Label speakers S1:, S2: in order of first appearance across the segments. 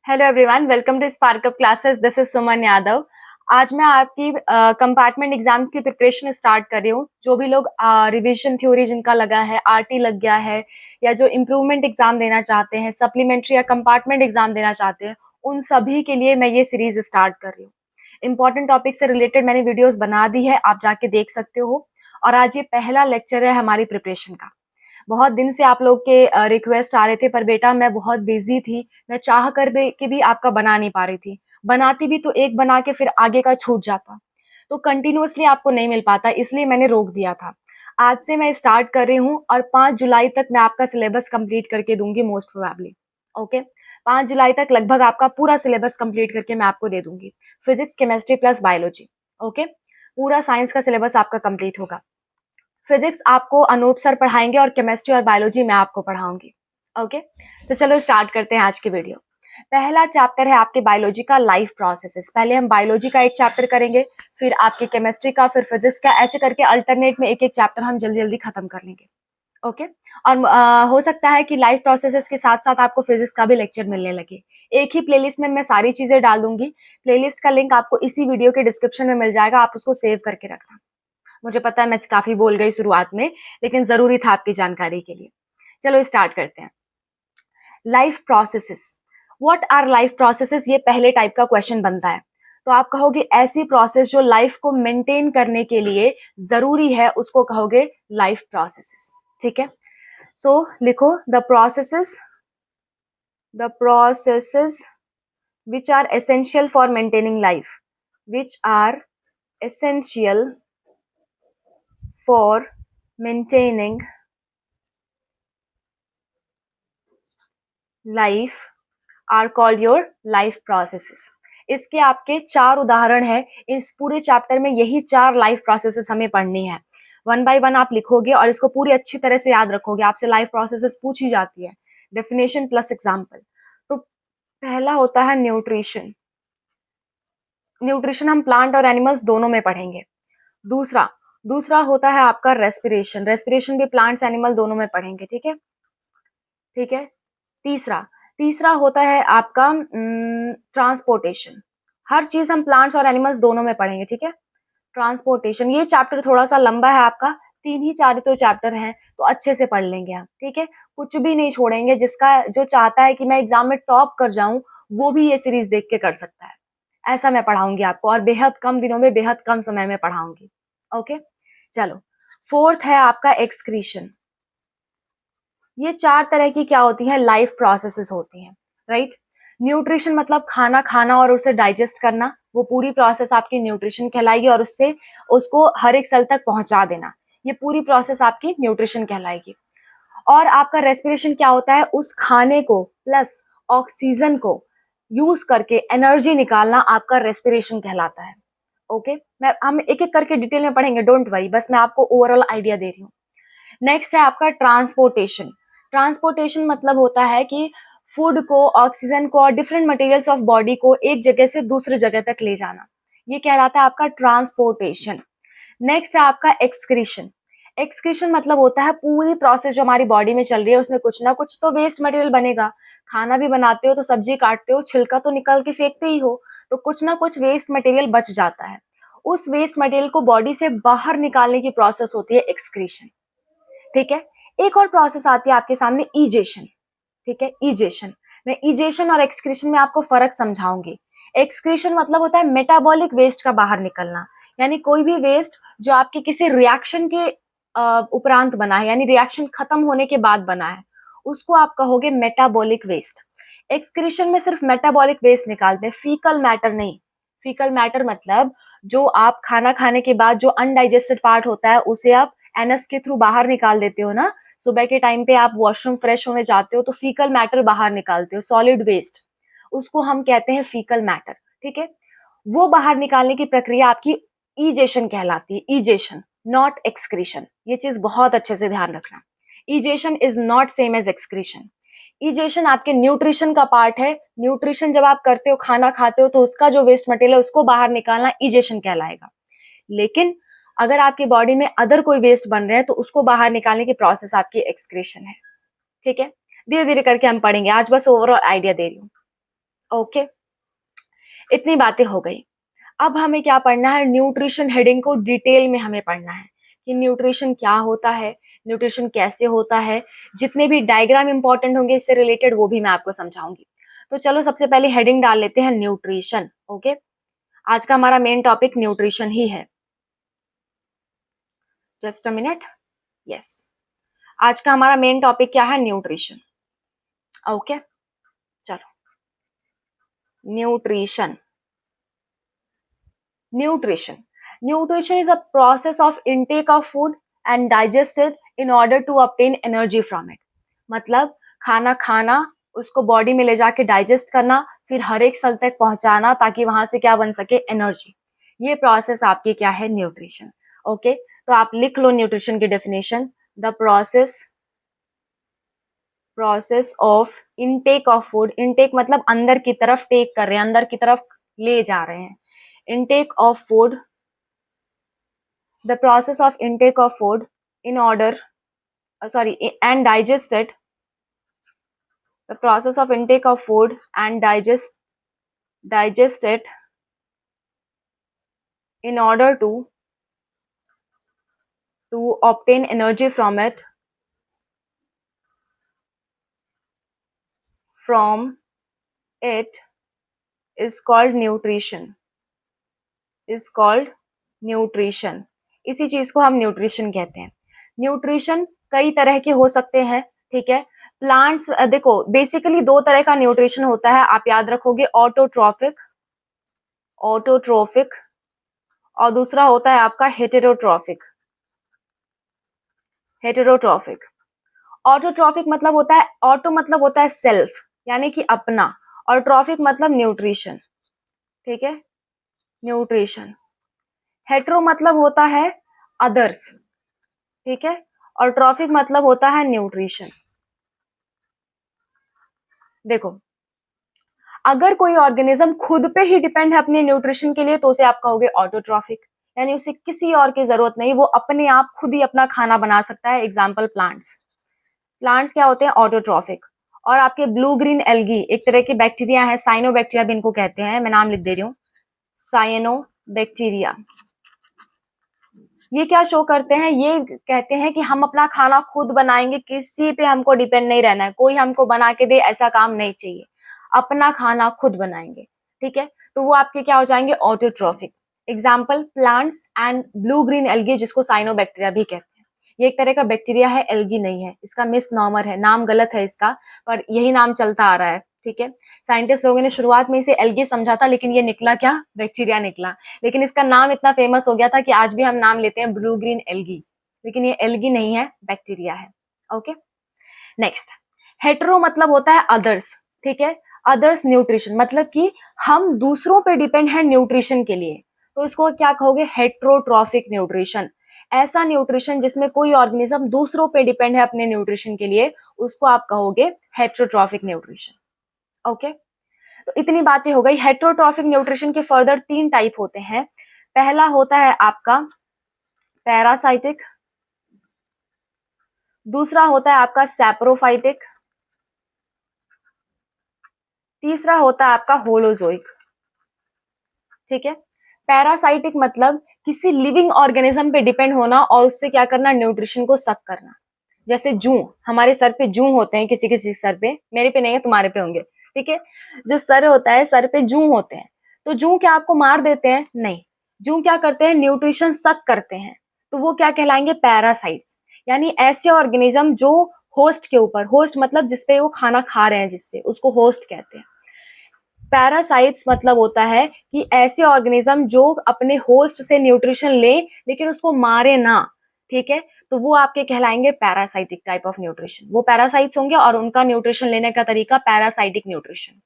S1: Hello everyone, welcome to Spark Up classes. This is Suman Yadav. आज मैं आपकी कंपार्टमेंट एग्जाम की प्रिपरेशन स्टार्ट कर रही हूँ। जो भी लोग रिवीजन थ्योरी जिनका लगा है, आरटी लग गया है, या जो इम्प्रूवमेंट एग्जाम देना चाहते हैं, सप्लीमेंट्री या कंपार्टमेंट एग्जाम देना चाहते हैं, उन सभी के लिए मैं ये सीरीज स्टार्ट कर रही हूँ। इंपॉर्टेंट टॉपिक से रिलेटेड मैंने वीडियोज बना दी है, आप जाके देख सकते हो। और आज ये पहला लेक्चर है हमारी प्रिपरेशन का। बहुत दिन से आप लोग के रिक्वेस्ट आ रहे थे, पर बेटा मैं बहुत बिजी थी। मैं चाह कर के भी आपका बना नहीं पा रही थी। बनाती भी तो एक बना के फिर आगे का छूट जाता, तो कंटिन्यूअसली आपको नहीं मिल पाता, इसलिए मैंने रोक दिया था। आज से मैं स्टार्ट कर रही हूँ और 5 जुलाई तक मैं आपका सिलेबस कंप्लीट करके दूंगी मोस्ट प्रोबेबली। ओके, 5 जुलाई तक लगभग आपका पूरा सिलेबस कंप्लीट करके मैं आपको दे दूंगी। Physics, chemistry plus biology. Okay, पूरा साइंस का सिलेबस आपका कंप्लीट होगा। फिजिक्स आपको अनूप सर पढ़ाएंगे और केमिस्ट्री और बायोलॉजी मैं आपको पढ़ाऊंगी। ओके, तो चलो स्टार्ट करते हैं आज की वीडियो। पहला चैप्टर है आपके बायोलॉजी का, लाइफ प्रोसेसेस। पहले हम बायोलॉजी का एक चैप्टर करेंगे, फिर आपके केमिस्ट्री का, फिर फिजिक्स का, ऐसे करके अल्टरनेट में एक एक चैप्टर हम जल्दी जल्दी खत्म कर लेंगे। ओके, और हो सकता है कि लाइफ प्रोसेसेस के साथ साथ आपको फिजिक्स का भी लेक्चर मिलने लगे। एक ही प्लेलिस्ट में मैं सारी चीजें डाल दूंगी। प्लेलिस्ट का लिंक आपको इसी वीडियो के डिस्क्रिप्शन में मिल जाएगा, आप उसको सेव करके रखना। मुझे पता है मैं काफी बोल गई शुरुआत में, लेकिन जरूरी था आपकी जानकारी के लिए। चलो स्टार्ट करते हैं। Life processes, what our life processes, ये पहले टाइप का क्वेश्चन बनता है। तो आप कहोगे ऐसी प्रोसेस जो लाइफ को मेंटेन करने के लिए जरूरी है, उसको कहोगे लाइफ प्रोसेसेस। ठीक है, सो लिखो the processes which are essential for maintaining life, which are essential for maintaining life are called your life processes। इसके आपके 4 उदाहरण है। इस पूरे चैप्टर में यही 4 लाइफ प्रोसेसेस हमें पढ़नी है। वन बाय वन आप लिखोगे और इसको पूरी अच्छी तरह से याद रखोगे। आपसे लाइफ प्रोसेसेस पूछी जाती है, डेफिनेशन प्लस एग्जाम्पल। तो पहला होता है न्यूट्रिशन। न्यूट्रिशन हम प्लांट और एनिमल्स दोनों में पढ़ेंगे। दूसरा दूसरा होता है आपका रेस्पिरेशन। रेस्पिरेशन भी प्लांट्स एनिमल दोनों में पढ़ेंगे। ठीक है, ठीक है। तीसरा तीसरा होता है आपका ट्रांसपोर्टेशन। हर चीज हम प्लांट्स और एनिमल्स दोनों में पढ़ेंगे। ठीक है, ट्रांसपोर्टेशन। ये चैप्टर थोड़ा सा लंबा है आपका, 3 ही 4 तो चैप्टर हैं, तो अच्छे से पढ़ लेंगे आप। ठीक है, कुछ भी नहीं छोड़ेंगे। जिसका जो चाहता है कि मैं एग्जाम में टॉप कर जाऊं, वो भी ये सीरीज देख के कर सकता है। ऐसा मैं पढ़ाऊंगी आपको, और बेहद कम दिनों में बेहद कम समय में पढ़ाऊंगी। ओके, चलो। फोर्थ है आपका एक्सक्रीशन। ये 4 तरह की क्या होती है, लाइफ प्रोसेसेस होती हैं, राइट। न्यूट्रिशन मतलब खाना खाना और उसे डाइजेस्ट करना, वो पूरी प्रोसेस आपकी न्यूट्रिशन कहलाएगी, और उससे उसको हर एक सेल तक पहुंचा देना, ये पूरी प्रोसेस आपकी न्यूट्रिशन कहलाएगी। और आपका रेस्पिरेशन क्या होता है, उस खाने को प्लस ऑक्सीजन को यूज करके एनर्जी निकालना आपका रेस्पिरेशन कहलाता है। ओके, हम एक एक करके डिटेल में पढ़ेंगे, डोंट वरी, बस मैं आपको ओवरऑल आइडिया दे रही हूँ। नेक्स्ट है आपका ट्रांसपोर्टेशन। ट्रांसपोर्टेशन मतलब होता है कि फूड को, ऑक्सीजन को और डिफरेंट मटेरियल्स ऑफ बॉडी को एक जगह से दूसरी जगह तक ले जाना, ये कहलाता है आपका ट्रांसपोर्टेशन। नेक्स्ट है आपका एक्सक्रीशन। एक्सक्रीशन मतलब होता है पूरी प्रोसेस जो हमारी बॉडी में चल रही है, उसमें कुछ ना कुछ तो वेस्ट मटेरियल बनेगा। खाना भी बनाते हो तो सब्जी काटते हो, छिलका तो निकल के फेंकते ही हो, तो कुछ ना कुछ वेस्ट मटेरियल बच जाता है। उस वेस्ट मटेरियल को बॉडी से बाहर निकालने की प्रोसेस होती है एक्सक्रीशन। ठीक है, एक और प्रोसेस आती है आपके सामने, ईजेशन। ठीक है, ईजेशन। मैं ईजेशन और एक्सक्रीशन में आपको फर्क समझाऊंगी। एक्सक्रीशन मतलब होता है मेटाबॉलिक वेस्ट का बाहर निकलना, यानी कोई भी वेस्ट जो आपके किसी रिएक्शन के उपरांत बना है, यानी रिएक्शन खत्म होने के बाद बना है, उसको आप कहोगे मेटाबॉलिक वेस्ट। एक्सक्रीशन में सिर्फ मेटाबॉलिक वेस्ट निकालते हैं, फीकल मैटर नहीं। फीकल मैटर मतलब जो आप खाना खाने के बाद जो अनडाइजेस्टेड पार्ट होता है, उसे आप एनस के थ्रू बाहर निकाल देते हो ना। सुबह के टाइम पे आप वॉशरूम फ्रेश होने जाते हो तो फीकल मैटर बाहर निकालते हो, सॉलिड वेस्ट, उसको हम कहते हैं फीकल मैटर। ठीक है, वो बाहर निकालने की प्रक्रिया आपकी ईजेशन कहलाती है। Egestion, not excretion. ये चीज बहुत अच्छे से ध्यान रखना। Egestion is not same as excretion. Egestion आपके न्यूट्रिशन का पार्ट है। न्यूट्रिशन जब आप करते हो, खाना खाते हो, तो उसका जो वेस्ट मटेरियल है उसको बाहर निकालना ईजेशन कहलाएगा। लेकिन अगर आपकी बॉडी में अदर कोई वेस्ट बन रहे हैं तो उसको बाहर निकालने की प्रोसेस आपकी एक्सक्रीशन है। ठीक है, धीरे धीरे करके हम पढ़ेंगे, आज बस ओवरऑल आइडिया दे रही हूँ। ओके, इतनी बातें हो गई। अब हमें क्या पढ़ना है, न्यूट्रिशन हेडिंग को डिटेल में हमें पढ़ना है कि न्यूट्रिशन क्या होता है, न्यूट्रिशन कैसे होता है, जितने भी डायग्राम इंपॉर्टेंट होंगे इससे रिलेटेड वो भी मैं आपको समझाऊंगी। तो चलो सबसे पहले हेडिंग डाल लेते हैं न्यूट्रिशन। ओके, आज का हमारा मेन टॉपिक न्यूट्रिशन ही है। जस्ट अ मिनट, यस, आज का हमारा मेन टॉपिक क्या है, न्यूट्रिशन। ओके, चलो, nutrition. Nutrition, nutrition is a process of intake of food and digested in order to obtain energy from it. मतलब खाना खाना, उसको बॉडी में ले जाके डाइजेस्ट करना, फिर हर एक सेल तक पहुंचाना ताकि वहां से क्या बन सके, एनर्जी। ये प्रोसेस आपकी क्या है, न्यूट्रिशन। ओके, तो आप लिख लो न्यूट्रिशन की definition, the process of intake of food. Intake मतलब अंदर की तरफ टेक कर रहे हैं, अंदर की तरफ ले जा रहे हैं। intake of food, the process of intake of food in order, and digest it, the process of intake of food and digest it in order to obtain energy from it, is called nutrition, is called nutrition. इसी चीज को हम nutrition कहते हैं। Nutrition कई तरह के हो सकते हैं, ठीक है। प्लांट्स, देखो बेसिकली दो तरह का न्यूट्रिशन होता है, आप याद रखोगे, ऑटोट्रॉफिक, ऑटोट्रॉफिक, और दूसरा होता है आपका हेटेरोट्रॉफिक। हेटेरोट्रॉफिक, ऑटोट्रॉफिक मतलब होता है, ऑटो मतलब होता है सेल्फ यानी कि अपना, और ट्रॉफिक मतलब न्यूट्रिशन, ठीक है, न्यूट्रिशन। हेट्रो मतलब होता है अदर्स, ठीक है, और ट्रॉफिक मतलब होता है न्यूट्रिशन। देखो, अगर कोई ऑर्गेनिज्म खुद पे ही डिपेंड है अपने न्यूट्रिशन के लिए तो उसे आप कहोगे ऑटोट्रॉफिक, यानी उसे किसी और की जरूरत नहीं, वो अपने आप खुद ही अपना खाना बना सकता है। एग्जाम्पल प्लांट्स, प्लांट्स क्या होते हैं, ऑटोट्रॉफिक। और आपके ब्लू ग्रीन एल्गी एक तरह के बैक्टीरिया है, साइनोबैक्टीरिया भी इनको कहते हैं, मैं नाम लिख दे रही हूँ, साइनोबैक्टीरिया। ये क्या शो करते हैं, ये कहते हैं कि हम अपना खाना खुद बनाएंगे, किसी पे हमको डिपेंड नहीं रहना है, कोई हमको बना के दे ऐसा काम नहीं चाहिए, अपना खाना खुद बनाएंगे, ठीक है। तो वो आपके क्या हो जाएंगे, autotrophic. Example plants and blue green algae, जिसको साइनोबैक्टीरिया भी कहते हैं। ये एक तरह का बैक्टीरिया है, एल्गी नहीं है, इसका मिसनॉमर है, नाम गलत है इसका, पर यही नाम चलता आ रहा है, ठीक है। साइंटिस्ट लोगों ने शुरुआत में इसे एल्गी समझा था, लेकिन ये निकला क्या, बैक्टीरिया निकला। लेकिन इसका नाम इतना फेमस हो गया था कि आज भी हम नाम लेते हैं ब्लू ग्रीन एल्गी, लेकिन ये एल्गी नहीं है, बैक्टीरिया है। ओके, नेक्स्ट, हेटेरो मतलब होता है अदर्स, ठीक है। अदर्स न्यूट्रिशन मतलब कि हम दूसरों पे डिपेंड है न्यूट्रिशन के लिए, तो इसको क्या कहोगे, हेट्रोट्रॉफिक न्यूट्रिशन। ऐसा न्यूट्रिशन जिसमें कोई ऑर्गेनिज्म दूसरों पे डिपेंड है अपने न्यूट्रिशन के लिए, उसको आप कहोगे हेट्रोट्रॉफिक न्यूट्रिशन। ओके, तो इतनी बातें हो गई। हेट्रोट्रॉफिक न्यूट्रिशन के फर्दर 3 टाइप होते हैं। पहला होता है आपका पैरासाइटिक, दूसरा होता है आपका सैप्रोफाइटिक, तीसरा होता है आपका होलोजोइक, ठीक है। पैरासाइटिक मतलब किसी लिविंग ऑर्गेनिज्म पे डिपेंड होना और उससे क्या करना, न्यूट्रिशन को सक करना। जैसे जू, हमारे सर पे जू होते हैं, किसी किसी सर पे, मेरे पे नहीं है, तुम्हारे पे होंगे, ठीक है। जो सर होता है, सर पे जू होते हैं, तो जू क्या आपको मार देते हैं, नहीं, जू क्या करते हैं, न्यूट्रिशन सक करते हैं, तो वो क्या कहलाएंगे, पैरासाइट्स। यानी ऐसे ऑर्गेनिज्म जो होस्ट के ऊपर, होस्ट मतलब जिसपे वो खाना खा रहे हैं, जिससे, उसको होस्ट कहते हैं। पैरासाइट्स मतलब होता है कि ऐसे ऑर्गेनिज्म जो अपने होस्ट से न्यूट्रिशन ले लेकिन उसको मारे ना, ठीक है, तो वो आपके कहलाएंगे पैरासाइटिक टाइप ऑफ न्यूट्रिशन। वो पैरासाइट्स होंगे और उनका न्यूट्रिशन लेने का तरीका पैरासाइटिक न्यूट्रिशन।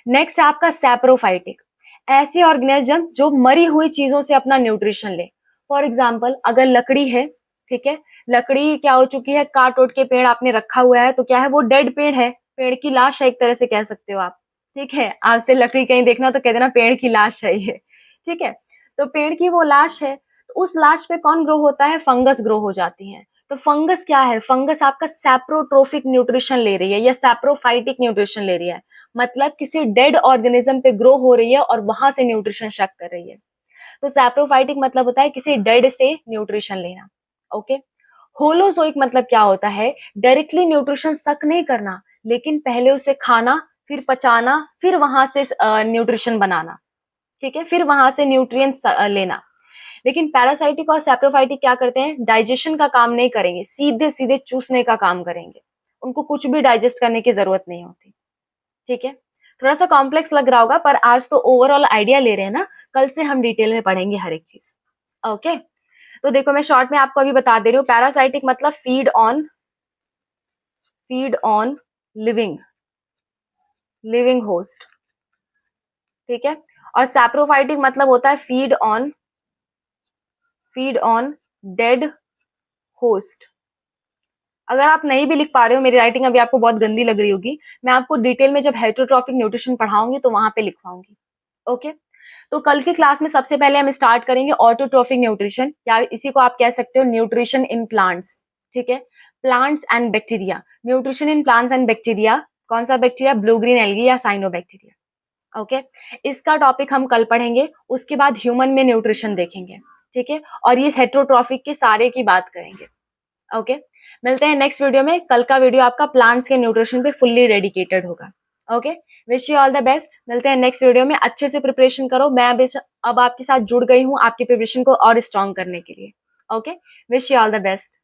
S1: नेक्स्ट है आपका सैप्रोफाइटिक, ऐसे ऑर्गेनिज्म जो मरी हुई चीजों से अपना न्यूट्रिशन ले। फॉर एग्जाम्पल अगर लकड़ी है, ठीक है, लकड़ी क्या हो चुकी है, काट उठ के पेड़ आपने रखा हुआ है, तो क्या है, वो डेड पेड़ है, पेड़ की लाश है, एक तरह से कह सकते हो आप, ठीक है। आज से लकड़ी कहीं देखना तो कह देना पेड़ की लाश है ये, ठीक है। तो पेड़ की वो लाश है, तो उस लाश पे कौन ग्रो होता है, फंगस ग्रो हो जाती है। तो फंगस क्या है? फंगस आपका सैप्रोट्रोफिक न्यूट्रिशन ले रही है या सैप्रोफाइटिक न्यूट्रिशन ले रही है, मतलब किसी डेड ऑर्गेनिज्म पे ग्रो हो रही है और वहां से न्यूट्रिशन शक कर रही है। तो सैप्रोफाइटिक मतलब होता है किसी डेड से न्यूट्रिशन लेना। ओके। होलोजोइक मतलब क्या होता है? डायरेक्टली न्यूट्रिशन सक नहीं करना, लेकिन पहले उसे खाना, फिर पचाना, फिर वहां से न्यूट्रिशन बनाना। ठीक है, फिर वहां से न्यूट्रिएंट्स लेना। लेकिन पैरासाइटिक और सैप्रोफाइटिक क्या करते हैं? डाइजेशन का काम नहीं करेंगे, सीधे सीधे चूसने का काम करेंगे। उनको कुछ भी डाइजेस्ट करने की जरूरत नहीं होती। ठीक है, थोड़ा सा कॉम्प्लेक्स लग रहा होगा, पर आज तो ओवरऑल आइडिया ले रहे हैं ना, कल से हम डिटेल में पढ़ेंगे हर एक चीज। ओके, तो देखो मैं शॉर्ट में आपको अभी बता दे रही हूँ। पैरासाइटिक मतलब feed on living living host. ठीक है, और सैप्रोफाइटिक मतलब होता है फीड ऑन डेड होस्ट। अगर आप नहीं भी लिख पा रहे हो, मेरी राइटिंग अभी आपको बहुत गंदी लग रही होगी, मैं आपको डिटेल में जब हेटेरोट्रॉफिक न्यूट्रिशन पढ़ाऊंगी तो वहां पे लिखवाऊंगी। ओके, तो कल की क्लास में सबसे पहले हम स्टार्ट करेंगे ऑटोट्रॉफिक न्यूट्रिशन, या इसी को आप कह सकते हो न्यूट्रिशन इन प्लांट्स। ठीक है, plants and bacteria, nutrition in plants and bacteria. कौन सा बैक्टीरिया? ब्लू ग्रीन एल्गी या साइनोबैक्टीरिया। ओके, इसका टॉपिक हम कल पढ़ेंगे। उसके बाद ह्यूमन में न्यूट्रिशन देखेंगे। ठीक है, और ये हेटेरोट्रॉफिक के सारे की बात करेंगे। ओके, मिलते हैं नेक्स्ट वीडियो में। कल का वीडियो आपका प्लांट्स के न्यूट्रिशन पे फुल्ली डेडिकेटेड होगा। Okay, wish you all the best. मिलते हैं नेक्स्ट वीडियो में। अच्छे से प्रिपरेशन करो, मैं अब आपके साथ जुड़ गई हूँ आपकी प्रिपरेशन को और स्ट्रॉन्ग करने के लिए। Okay, wish you all the best.